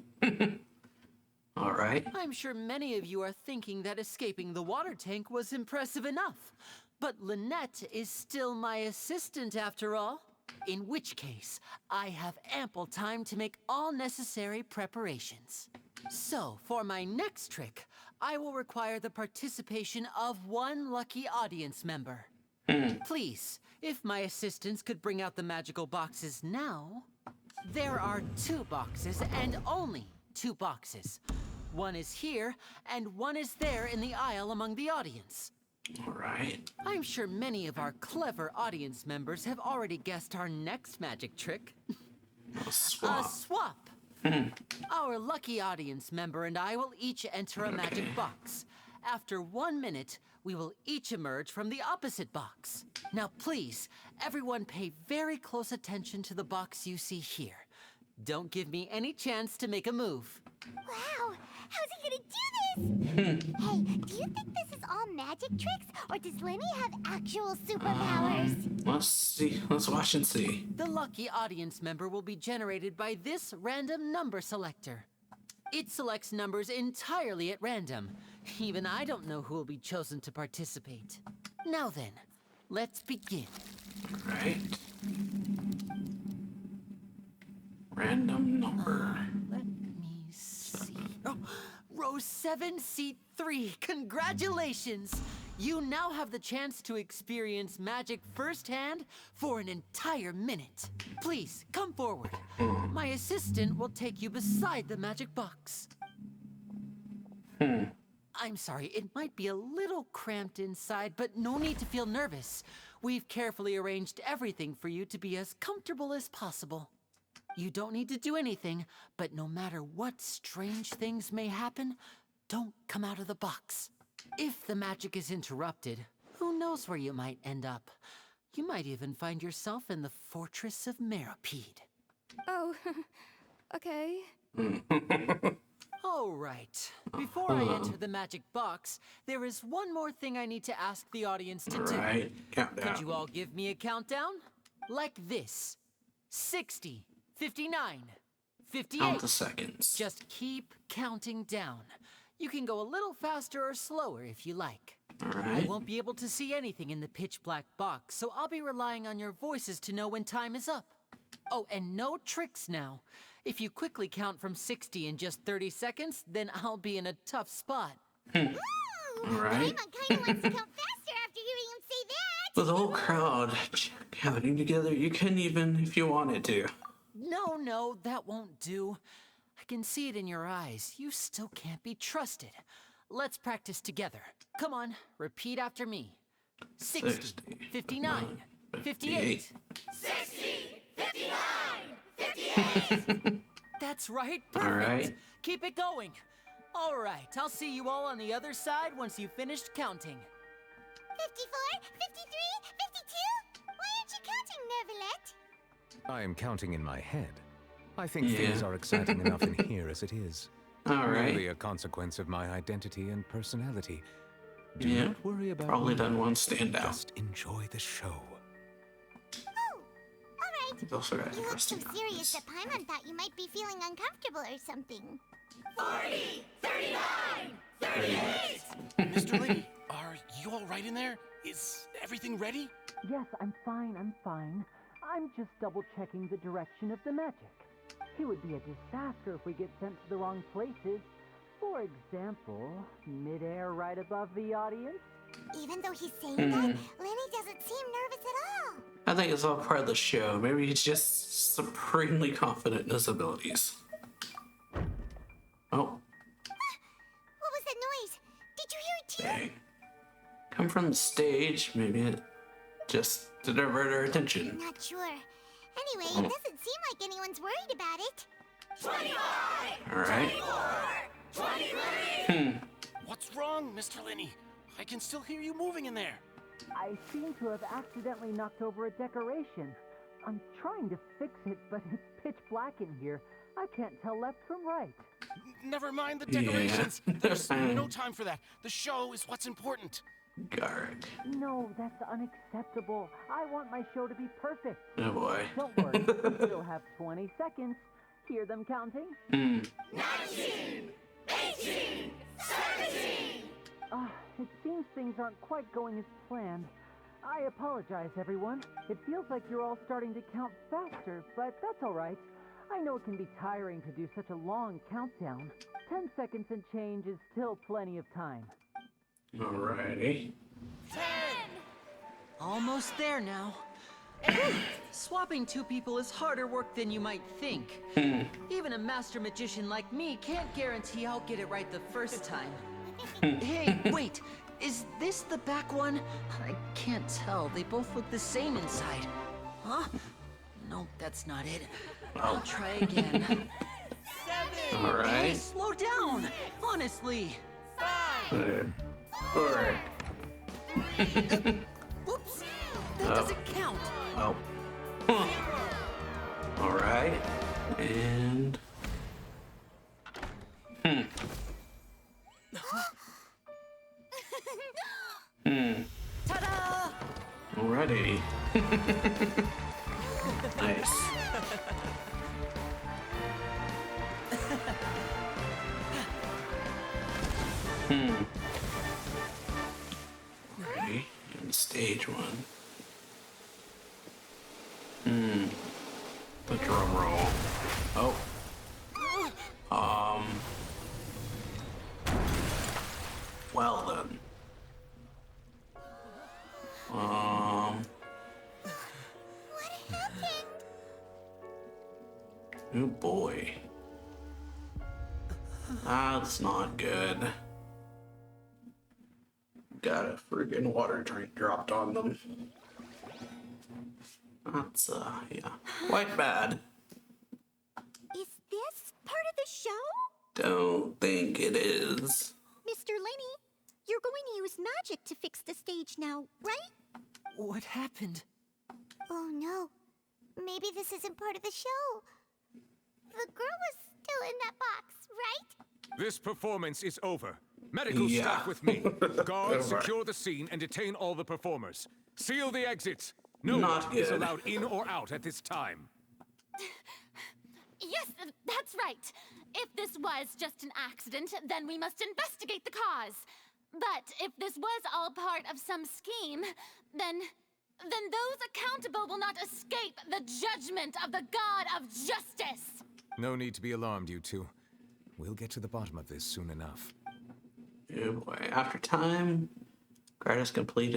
All right. I'm sure many of you are thinking that escaping the water tank was impressive enough. But Lynette is still my assistant after all. In which case, I have ample time to make all necessary preparations. So, for my next trick, I will require the participation of one lucky audience member. Please, if my assistants could bring out the magical boxes now. There are 2 boxes and only 2 boxes. One is here, and one is there in the aisle among the audience. All right. I'm sure many of our clever audience members have already guessed our next magic trick. A swap. A swap. Our lucky audience member and I will each enter a magic box. After 1 minute, we will each emerge from the opposite box. Now please, everyone pay very close attention to the box you see here. Don't give me any chance to make a move. Wow, how's he gonna do this? Hey, do you think this is all magic tricks, or does Lenny have actual superpowers? Let's see. Let's watch and see. The lucky audience member will be generated by this random number selector. It selects numbers entirely at random. Even I don't know who will be chosen to participate. Now then, let's begin. All right. Random number. Let me see. Oh, row 7, seat 3. Congratulations! You now have the chance to experience magic firsthand for an entire minute. Please, come forward. My assistant will take you beside the magic box. I'm sorry, it might be a little cramped inside, but no need to feel nervous. We've carefully arranged everything for you to be as comfortable as possible. You don't need to do anything, but no matter what strange things may happen, don't come out of the box. If the magic is interrupted, who knows where you might end up? You might even find yourself in the Fortress of Meropide. Oh, okay. All right. Before I enter the magic box, there is one more thing I need to ask the audience to do. All right. Countdown. Could you all give me a countdown? Like this. 60, 59, 58. Count the seconds. Just keep counting down. You can go a little faster or slower if you like. All I right. won't be able to see anything in the pitch black box, so I'll be relying on your voices to know when time is up. Oh, and no tricks now. If you quickly count from 60 in just 30 seconds, then I'll be in a tough spot. All right. Paimon kinda wants to count faster after hearing him say that. With the whole crowd counting together, you can even if you wanted to. No, that won't do. I can see it in your eyes. You still can't be trusted. Let's practice together. Come on, repeat after me. 60, 59, 58. 60, 59, 58. That's right, perfect. All right. Keep it going. All right, I'll see you all on the other side once you've finished counting. 54, 53, 52? Why aren't you counting, Nervalet? I am counting in my head. I think things are exciting enough in here as it is. All right. Merely a consequence of my identity and personality. Do Yeah. not worry about Probably me. done one standout. Just enjoy the show. Oh, alright. He's also got You look so interesting serious eyes. that Paimon thought you might be feeling uncomfortable or something. 40, 39, 38. Mr. Lee, are you all right in there? Is everything ready? Yes, I'm fine. I'm just double-checking the direction of the magic. It would be a disaster if we get sent to the wrong places. For example, midair right above the audience. Even though he's saying that, Lenny doesn't seem nervous at all. I think it's all part of the show. Maybe he's just supremely confident in his abilities. Oh. Dang. Come from the stage, maybe it just to divert our attention. Not sure. Anyway, it doesn't seem like anyone's worried about it. 25! Alright. 23! What's wrong, Mr. Linney? I can still hear you moving in there. I seem to have accidentally knocked over a decoration. I'm trying to fix it, but it's pitch black in here. I can't tell left from right. Never mind the decorations. Yeah. There's no time for that. The show is what's important. Garrick. No, that's unacceptable. I want my show to be perfect. Oh boy. Don't worry, you still have 20 seconds. Hear them counting? 19! 18! 17! It seems things aren't quite going as planned. I apologize, everyone. It feels like you're all starting to count faster, but that's all right. I know it can be tiring to do such a long countdown. 10 seconds and change is still plenty of time. Alrighty. 10! Almost there now. Swapping two people is harder work than you might think. Even a master magician like me can't guarantee I'll get it right the first time. Hey, wait. Is this the back one? I can't tell. They both look the same inside. Huh? No, that's not it. I'll try again. 7! Alright. Hey, slow down! Honestly. 5! Alright. Whoops! That doesn't count. Oh. Alright. And... Ta-da! Alrighty. Nice. Alrighty. And stage one. The drum roll. Oh. Well then. What happened? Oh boy. That's not good. Got a friggin' water drink dropped on them. That's, yeah, quite bad. Is this part of the show? Don't think it is. Mr. Linney, you're going to use magic to fix the stage now, right? What happened? Oh no. Maybe this isn't part of the show. The girl was still in that box, right? This performance is over. Medical Yeah. staff with me. Guards, Over. secure the scene and detain all the performers. Seal the exits. No Not one is good. allowed in or out at this time. Yes, that's right. If this was just an accident, then we must investigate the cause. But if this was all part of some scheme, then those accountable will not escape the judgment of the God of justice. No need to be alarmed, you two. We'll get to the bottom of this soon enough. Oh boy. After time, guards complete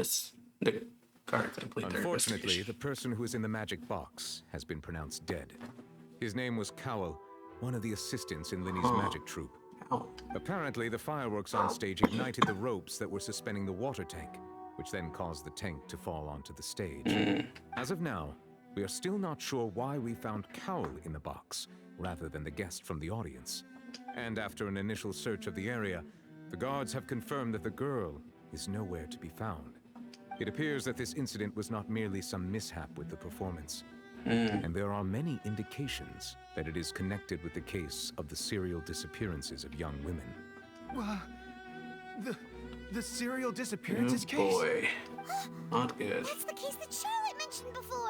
the guards complete their Unfortunately, investigation. the person who is in the magic box has been pronounced dead. His name was Cowell, one of the assistants in Linney's magic troupe. Ow. Apparently, the fireworks on stage ignited the ropes that were suspending the water tank, which then caused the tank to fall onto the stage. As of now, we are still not sure why we found Cowell in the box, rather than the guest from the audience. And after an initial search of the area, the guards have confirmed that the girl is nowhere to be found. It appears that this incident was not merely some mishap with the performance. And there are many indications that it is connected with the case of the serial disappearances of young women. The serial disappearances Oh case? boy. Not good. That's the case that Charlotte mentioned before.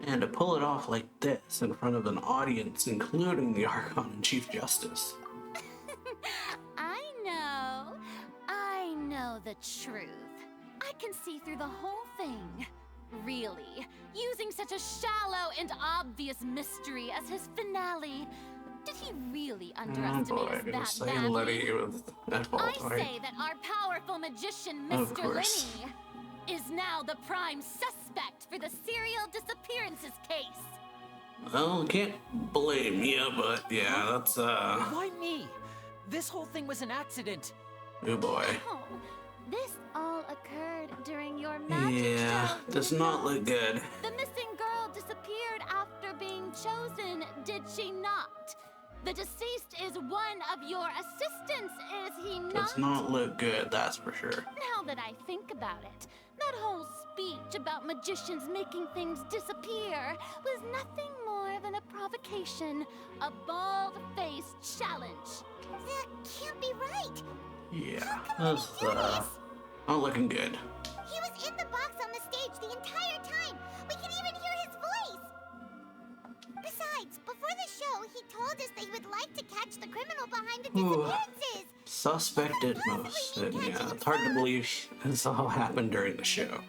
And to pull it off like this in front of an audience, including the Archon and Chief Justice. I know the truth. I can see through the whole thing. Really, using such a shallow and obvious mystery as his finale. Did he really Oh underestimate boy, us I'm gonna that say badly? Letty with that fault, I right? say that our powerful magician, Of Mr. course. Linney, is now the prime suspect for the serial disappearances case. Well, can't blame you, but yeah, that's Why me? This whole thing was an accident. oh boy. Oh, This all occurred during your magic Yeah, show. does not look good. The missing girl disappeared after being chosen, did she not? The deceased is one of your assistants, is he not? Does not look good, that's for sure. Now that I think about it, that whole speech about magicians making things disappear was nothing more than a provocation, a bald-faced challenge. That can't be right. Yeah, that's not looking good. He was in the box on the stage the entire time. We can even hear his voice. Besides, before the show, he told us that he would like to catch the criminal behind the disappearances. Suspected most. And yeah, it's hard to believe this all happened during the show.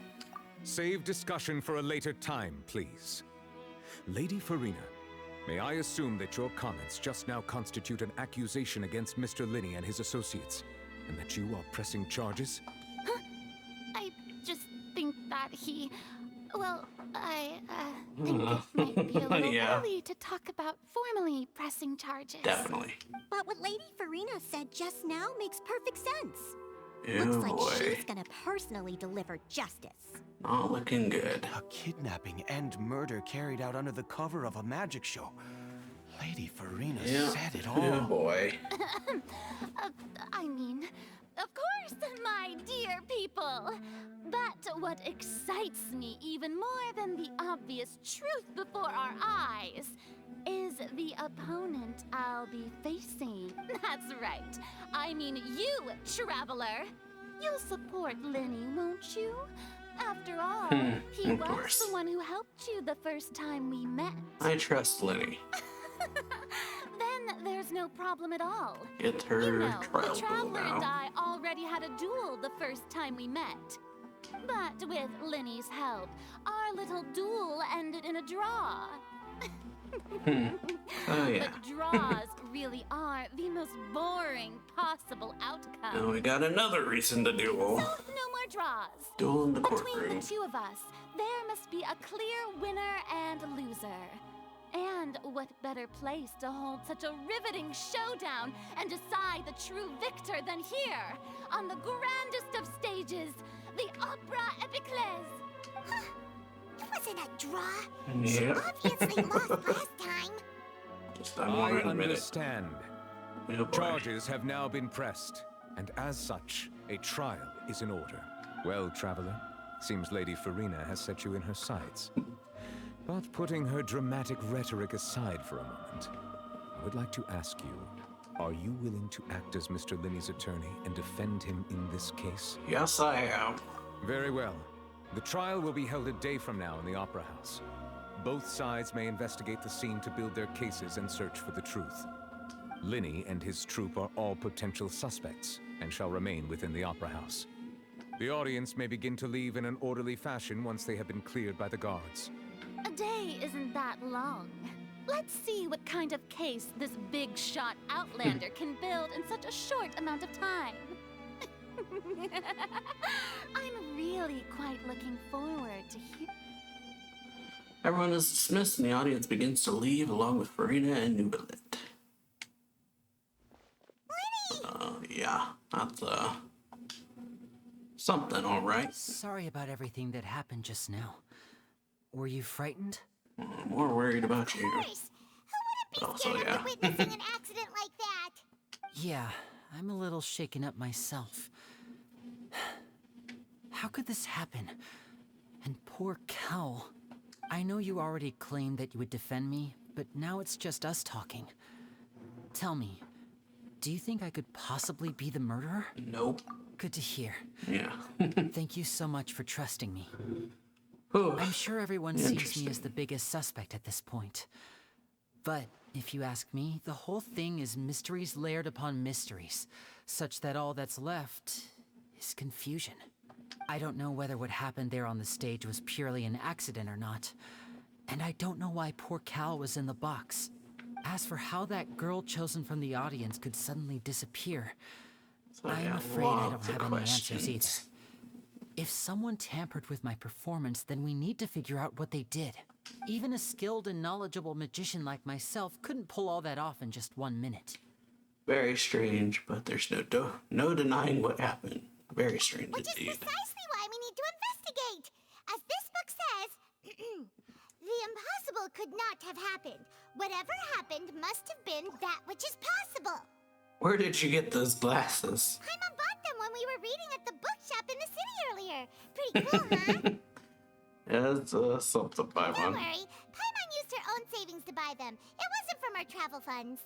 Save discussion for a later time, please. Lady Farina, may I assume that your comments just now constitute an accusation against Mr. Linney and his associates, and that you are pressing charges? Huh? I just think that he... Well, I think it might be a little early to talk about formally pressing charges. Definitely. But what Lady Farina said just now makes perfect sense. Ew, Looks like boy. she's gonna personally deliver justice. Not looking good. A kidnapping and murder carried out under the cover of a magic show. Lady Farina said it all. Oh boy. I mean, of course, my dear people. But what excites me even more than the obvious truth before our eyes is the opponent I'll be facing. That's right. I mean you, traveler. You'll support Lenny, won't you? After all, he of was course. the one who helped you the first time we met. I trust Lenny. Then there's no problem at all. Get her You know, trial the Traveler now. and I already had a duel the first time we met. But with Lenny's help, our little duel ended in a draw. Oh yeah. But draws really are the most boring possible outcome. Now we got another reason to duel. So, no more draws. Duel in the Between courtroom. the two of us, there must be a clear winner and loser. And what better place to hold such a riveting showdown and decide the true victor than here, on the grandest of stages, the Opera Epiclese. Huh. It wasn't a draw. Yeah. She obviously lost last time. Just I want to admit it. understand. Oh, boy. Charges have now been pressed, and as such, a trial is in order. Well, traveler, seems Lady Farina has set you in her sights. But putting her dramatic rhetoric aside for a moment, I would like to ask you, are you willing to act as Mr. Linney's attorney and defend him in this case? Yes, I am. Very well. The trial will be held a day from now in the Opera House. Both sides may investigate the scene to build their cases and search for the truth. Linney and his troupe are all potential suspects and shall remain within the Opera House. The audience may begin to leave in an orderly fashion once they have been cleared by the guards. A day isn't that long. Let's see what kind of case this big shot outlander can build in such a short amount of time. I'm really quite looking forward to hear. Everyone is dismissed and the audience begins to leave along with Farina and Nubilit. Yeah, that's something, alright. Sorry about everything that happened just now. Were you frightened? I'm more worried about you. Of course. Who wouldn't be scared after witnessing an accident like that? Yeah, I'm a little shaken up myself. How could this happen? And poor Cal. I know you already claimed that you would defend me, but now it's just us talking. Tell me, do you think I could possibly be the murderer? Nope. Good to hear. Yeah. Thank you so much for trusting me. I'm sure everyone sees me as the biggest suspect at this point. But if you ask me, the whole thing is mysteries layered upon mysteries, such that all that's left is confusion. I don't know whether what happened there on the stage was purely an accident or not. And I don't know why poor Cal was in the box. As for how that girl chosen from the audience could suddenly disappear, I'm afraid I don't have any answers either. If someone tampered with my performance, then we need to figure out what they did. Even a skilled and knowledgeable magician like myself couldn't pull all that off in just 1 minute. Very strange, but there's no denying what happened. Very strange Which is indeed. precisely why we need to investigate. As this book says, the impossible could not have happened. Whatever happened must have been that which is possible. Where did you get those glasses? Paimon bought them when we were reading at the bookshop in the city earlier. Pretty cool, huh? Yeah, it's something by Don't one. worry. Paimon used her own savings to buy them. It wasn't from our travel funds.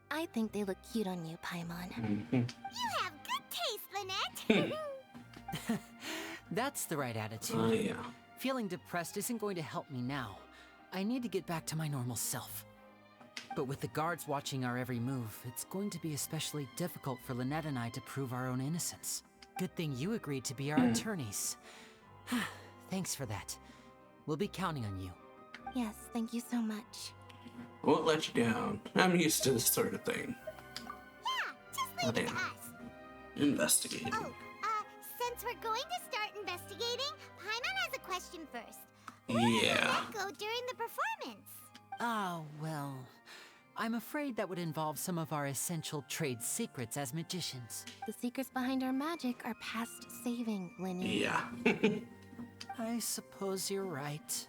I think they look cute on you, Paimon. You have good taste, Lynette. That's the right attitude. Oh, yeah. Feeling depressed isn't going to help me now. I need to get back to my normal self. But with the guards watching our every move, it's going to be especially difficult for Lynette and I to prove our own innocence. Good thing you agreed to be our attorneys. Thanks for that. We'll be counting on you. Yes, thank you so much. Won't let you down. I'm used to this sort of thing. Yeah, just leave it to us. Investigate. Oh, since we're going to start investigating, Paimon has a question first. Where did Yeah. Lynette go during the performance? Oh, well, I'm afraid that would involve some of our essential trade secrets as magicians. The secrets behind our magic are past saving, Linny. Yeah. I suppose you're right.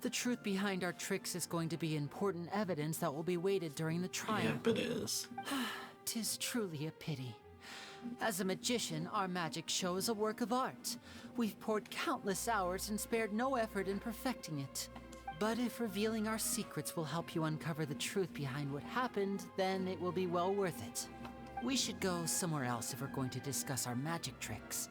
The truth behind our tricks is going to be important evidence that will be weighted during the trial. Yep, it is. 'Tis truly a pity. As a magician, our magic show is a work of art. We've poured countless hours and spared no effort in perfecting it. But if revealing our secrets will help you uncover the truth behind what happened, then it will be well worth it. We should go somewhere else if we're going to discuss our magic tricks.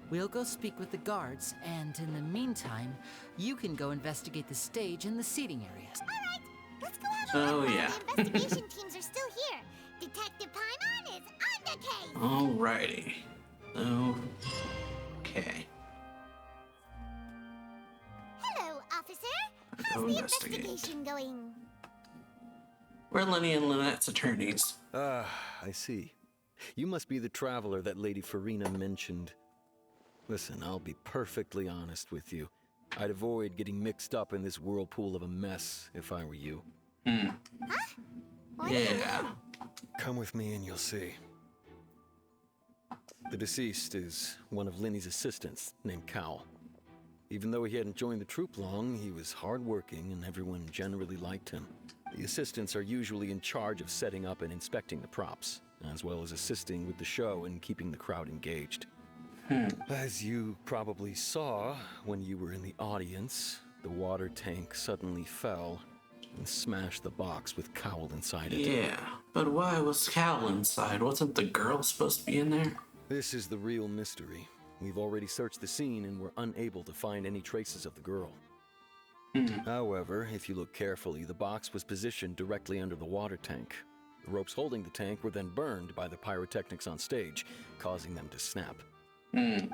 We'll go speak with the guards, and in the meantime, you can go investigate the stage and the seating areas. All right, let's go have a Oh, look while yeah. the investigation teams are still here. Detective Paimon is on the case. Alrighty. Okay. Hello, officer. How's Go the investigate. investigation going? We're Lenny and Lynette's attorneys. Ah, I see. You must be the traveler that Lady Farina mentioned. Listen, I'll be perfectly honest with you. I'd avoid getting mixed up in this whirlpool of a mess if I were you. Yeah. Come with me and you'll see. The deceased is one of Linny's assistants named Cal. Even though he hadn't joined the troupe long, he was hardworking and everyone generally liked him. The assistants are usually in charge of setting up and inspecting the props, as well as assisting with the show and keeping the crowd engaged. As you probably saw when you were in the audience, the water tank suddenly fell and smashed the box with Cowl inside it. Yeah. But why was Cal inside? Wasn't the girl supposed to be in there? This is the real mystery. We've already searched the scene and were unable to find any traces of the girl. However, if you look carefully, the box was positioned directly under the water tank. The ropes holding the tank were then burned by the pyrotechnics on stage, causing them to snap.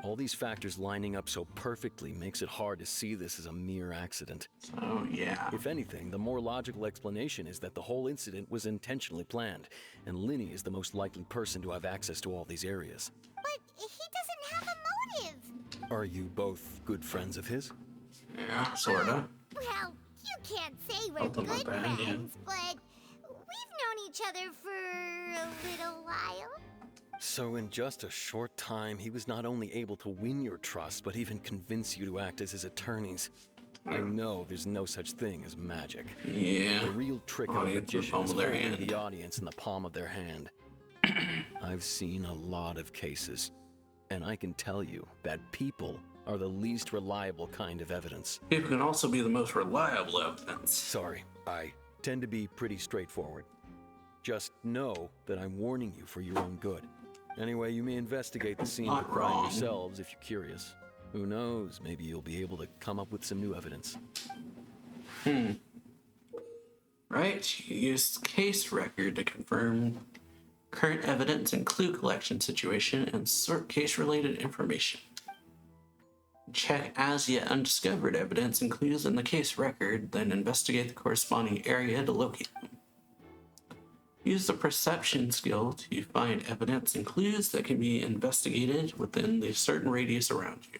All these factors lining up so perfectly makes it hard to see this as a mere accident. Oh, yeah. If anything, the more logical explanation is that the whole incident was intentionally planned, and Linny is the most likely person to have access to all these areas. But he doesn't have a motive. Are you both good friends of his? Yeah, sorta. Well, you can't say we're Both of them good are bad, yeah. friends, but we've known each other for a little while. So in just a short time, he was not only able to win your trust, but even convince you to act as his attorneys. I know there's no such thing as magic. Yeah. The real trick of a Audience in the magician palm is of their holding hand. the audience in the palm of their hand. I've seen a lot of cases, and I can tell you that people are the least reliable kind of evidence. People can also be the most reliable evidence. Sorry, I tend to be pretty straightforward. Just know that I'm warning you for your own good. Anyway, you may investigate the scene Not for crime wrong. yourselves if you're curious. Who knows, maybe you'll be able to come up with some new evidence. Right? You use case record to confirm current evidence and clue collection situation and sort case-related information. Check as yet undiscovered evidence and clues in the case record, then investigate the corresponding area to locate them. Use the perception skill to find evidence and clues that can be investigated within the certain radius around you.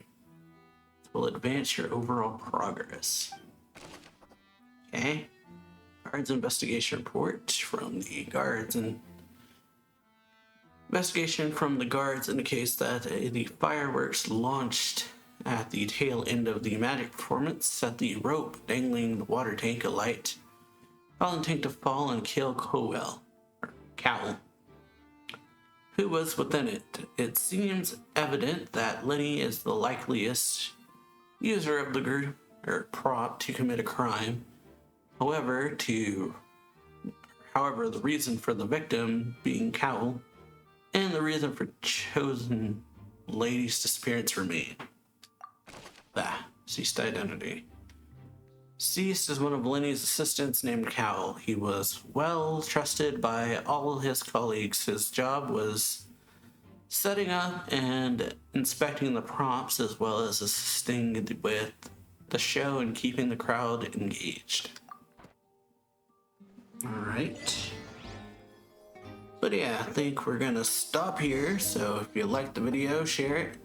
This will advance your overall progress. Okay. Guards investigation report from the guards and Investigation from the guards indicates that the fireworks launched at the tail end of the magic performance set the rope dangling the water tank alight, causing the tank to fall and kill Cowell, who was within it. It seems evident that Lenny is the likeliest user of the group or prop to commit a crime. However, the reason for the victim being Cowell and the reason for chosen lady's disappearance remain. Ceased identity. Ceased is one of Lenny's assistants named Cowell. He was well trusted by all his colleagues. His job was setting up and inspecting the props as well as assisting with the show and keeping the crowd engaged. Alright. But yeah, I think we're gonna stop here. So if you liked the video, share it.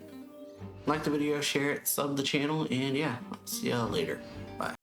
Like the video, share it, sub the channel, and yeah, I'll see y'all later. Bye.